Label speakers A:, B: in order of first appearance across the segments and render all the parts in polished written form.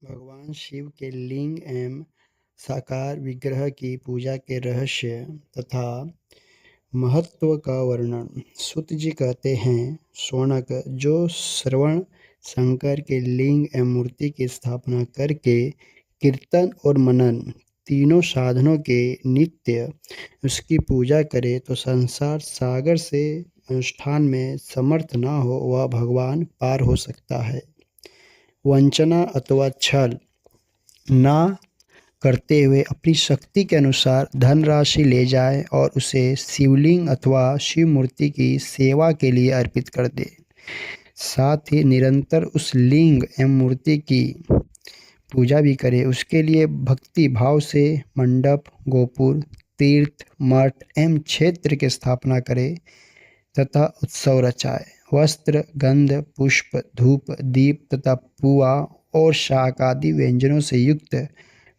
A: भगवान शिव के लिंग एवं साकार विग्रह की पूजा के रहस्य तथा महत्व का वर्णन। सूत जी कहते हैं, शौनक, जो श्रवण शंकर के लिंग एवं मूर्ति की स्थापना करके कीर्तन और मनन तीनों साधनों के नित्य उसकी पूजा करे तो संसार सागर से अनुष्ठान में समर्थ न हो वह भगवान पार हो सकता है। वंचना अथवा छल ना करते हुए अपनी शक्ति के अनुसार धनराशि ले जाए और उसे शिवलिंग अथवा शिव मूर्ति की सेवा के लिए अर्पित कर दे। साथ ही निरंतर उस लिंग एवं मूर्ति की पूजा भी करे। उसके लिए भक्ति भाव से मंडप, गोपुर, तीर्थ, मठ एवं क्षेत्र की स्थापना करे तथा उत्सव रचाए। वस्त्र, गंध, पुष्प, धूप, दीप तथा पुआ और शाक आदि व्यंजनों से युक्त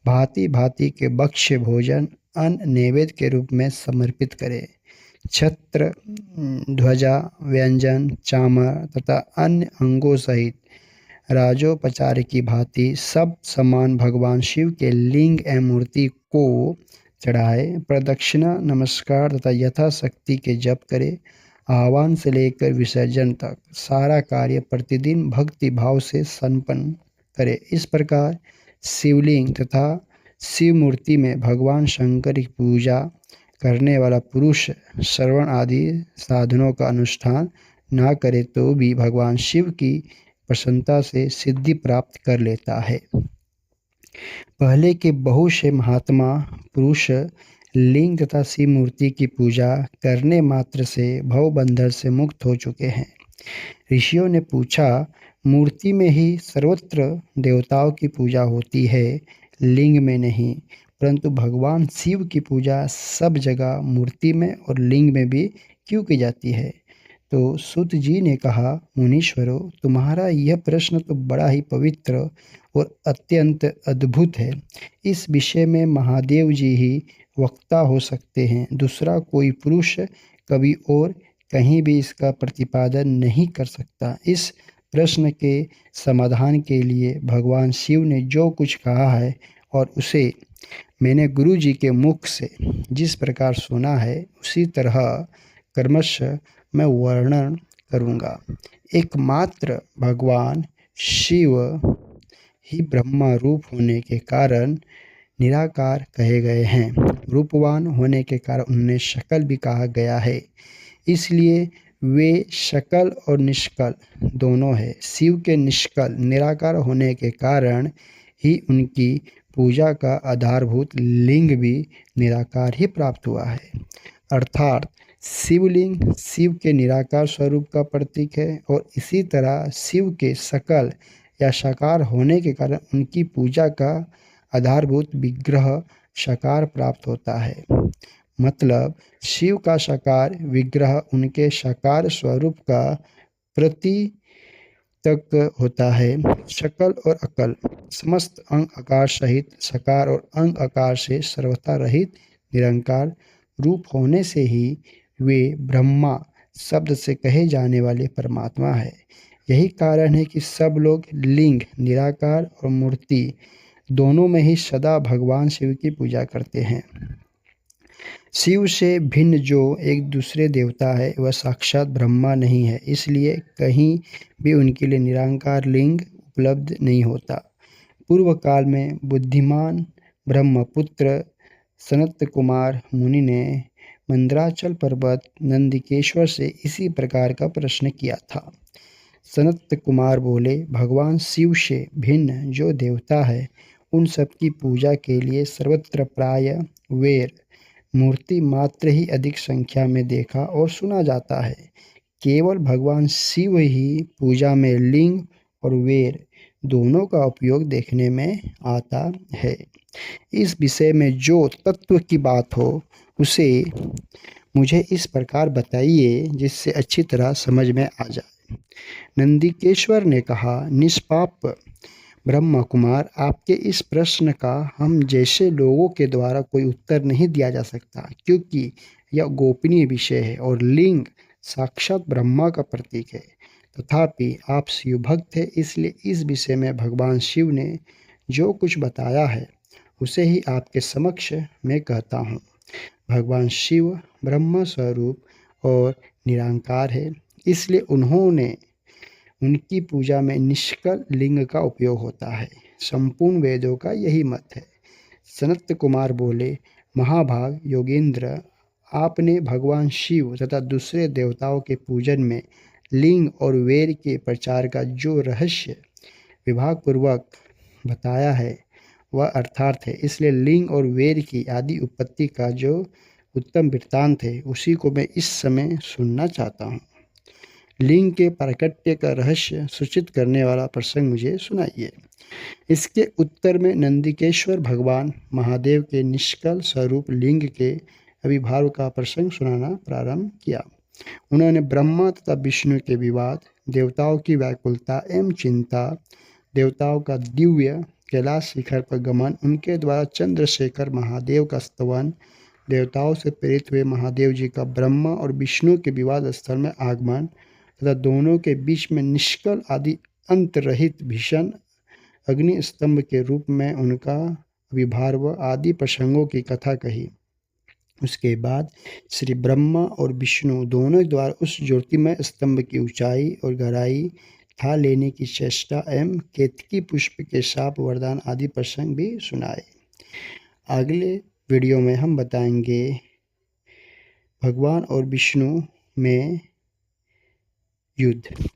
A: भांति भांति के भक्ष्य भोजन अन्न नैवेद्य के रूप में समर्पित करे। छत्र, ध्वजा, व्यंजन, चामर तथा अन्य अंगों सहित राजोपचार की भांति सब सामान भगवान शिव के लिंग एवं मूर्ति को चढ़ाए। प्रदक्षिणा, नमस्कार तथा यथाशक्ति के जप करे। आह्वान से लेकर विसर्जन तक सारा कार्य प्रतिदिन भक्ति भाव से संपन्न करे। इस प्रकार शिवलिंग तथा शिव मूर्ति में भगवान शंकर की पूजा करने वाला पुरुष श्रवण आदि साधनों का अनुष्ठान ना करे तो भी भगवान शिव की प्रसन्नता से सिद्धि प्राप्त कर लेता है। पहले के बहुत से महात्मा पुरुष लिंग तथा शिव मूर्ति की पूजा करने मात्र से भवबंधन से मुक्त हो चुके हैं। ऋषियों ने पूछा, मूर्ति में ही सर्वत्र देवताओं की पूजा होती है, लिंग में नहीं, परंतु भगवान शिव की पूजा सब जगह मूर्ति में और लिंग में भी क्यों की जाती है? तो सूत जी ने कहा, मुनीश्वरों, तुम्हारा यह प्रश्न तो बड़ा ही पवित्र और अत्यंत अद्भुत है। इस विषय में महादेव जी ही वक्ता हो सकते हैं। दूसरा कोई पुरुष कभी और कहीं भी इसका प्रतिपादन नहीं कर सकता। इस प्रश्न के समाधान के लिए भगवान शिव ने जो कुछ कहा है और उसे मैंने गुरु जी के मुख से जिस प्रकार सुना है उसी तरह क्रमशः मैं वर्णन करूँगा। एकमात्र भगवान शिव ही ब्रह्मा रूप होने के कारण निराकार कहे गए हैं। रूपवान होने के कारण उन्हें शकल भी कहा गया है, इसलिए वे शकल और निष्कल दोनों है। शिव के निष्कल निराकार होने के कारण ही उनकी पूजा का आधारभूत लिंग भी निराकार ही प्राप्त हुआ है। अर्थात शिवलिंग शिव के निराकार स्वरूप का प्रतीक है और इसी तरह शिव के सकल या साकार होने के कारण उनकी पूजा का आधारभूत विग्रह साकार प्राप्त होता है। मतलब शिव का साकार विग्रह उनके साकार स्वरूप का प्रतीक होता है। शकल और अकल समस्त अंग आकार सहित साकार और अंग आकार से सर्वथा रहित निरंकार रूप होने से ही वे ब्रह्मा शब्द से कहे जाने वाले परमात्मा है। यही कारण है कि सब लोग लिंग निराकार और मूर्ति दोनों में ही सदा भगवान शिव की पूजा करते हैं। शिव से भिन्न जो एक दूसरे देवता है वह साक्षात ब्रह्मा नहीं है, इसलिए कहीं भी उनके लिए निराकार लिंग उपलब्ध नहीं होता। पूर्व काल में बुद्धिमान ब्रह्मपुत्र सनत कुमार मुनि ने मंदराचल पर्वत नंदिकेश्वर से इसी प्रकार का प्रश्न किया था। सनत कुमार बोले, भगवान शिव से भिन्न जो देवता है उन सब की पूजा के लिए सर्वत्र प्राय वेर मूर्ति मात्र ही अधिक संख्या में देखा और सुना जाता है। केवल भगवान शिव ही पूजा में लिंग और वेर दोनों का उपयोग देखने में आता है। इस विषय में जो तत्व की बात हो उसे मुझे इस प्रकार बताइए जिससे अच्छी तरह समझ में आ जाए। नंदिकेश्वर ने कहा, निष्पाप ब्रह्म कुमार, आपके इस प्रश्न का हम जैसे लोगों के द्वारा कोई उत्तर नहीं दिया जा सकता, क्योंकि यह गोपनीय विषय है और लिंग साक्षात ब्रह्मा का प्रतीक है। तथापि आप शिव भक्त हैं, इसलिए इस विषय में भगवान शिव ने जो कुछ बताया है उसे ही आपके समक्ष मैं कहता हूँ। भगवान शिव ब्रह्म स्वरूप और निराकार है, इसलिए उनकी पूजा में निष्कल लिंग का उपयोग होता है। संपूर्ण वेदों का यही मत है। सनत कुमार बोले, महाभाग योगेंद्र, आपने भगवान शिव तथा दूसरे देवताओं के पूजन में लिंग और वेद के प्रचार का जो रहस्य विभागपूर्वक बताया है वह अर्थार्थ है। इसलिए लिंग और वेद की आदि उत्पत्ति का जो उत्तम वृत्तांत है उसी को मैं इस समय सुनना चाहता हूँ। लिंग के प्राकट्य का रहस्य सूचित करने वाला प्रसंग मुझे सुनाइए। इसके उत्तर में नंदिकेश्वर भगवान महादेव के निष्कल स्वरूप लिंग के आविर्भाव का प्रसंग सुनाना प्रारंभ किया। उन्होंने ब्रह्मा तथा विष्णु के विवाद, देवताओं की व्याकुलता एवं चिंता, देवताओं का दिव्य कैलाश शिखर पर गमन, उनके द्वारा चंद्रशेखर महादेव का स्तवन, देवताओं से प्रेरित हुए महादेव जी का ब्रह्मा और विष्णु के विवाद स्थल में आगमन तथा दोनों के बीच में निष्कल आदि अंत रहित भीषण अग्नि स्तंभ के रूप में उनका आविर्भाव आदि प्रसंगों की कथा कही। उसके बाद श्री ब्रह्मा और विष्णु दोनों द्वारा उस ज्योतिमय स्तंभ की ऊंचाई और गहराई था लेने की चेष्टा एवं केतकी पुष्प के शाप वरदान आदि प्रसंग भी सुनाए। अगले वीडियो में हम बताएंगे भगवान और विष्णु में युद्ध।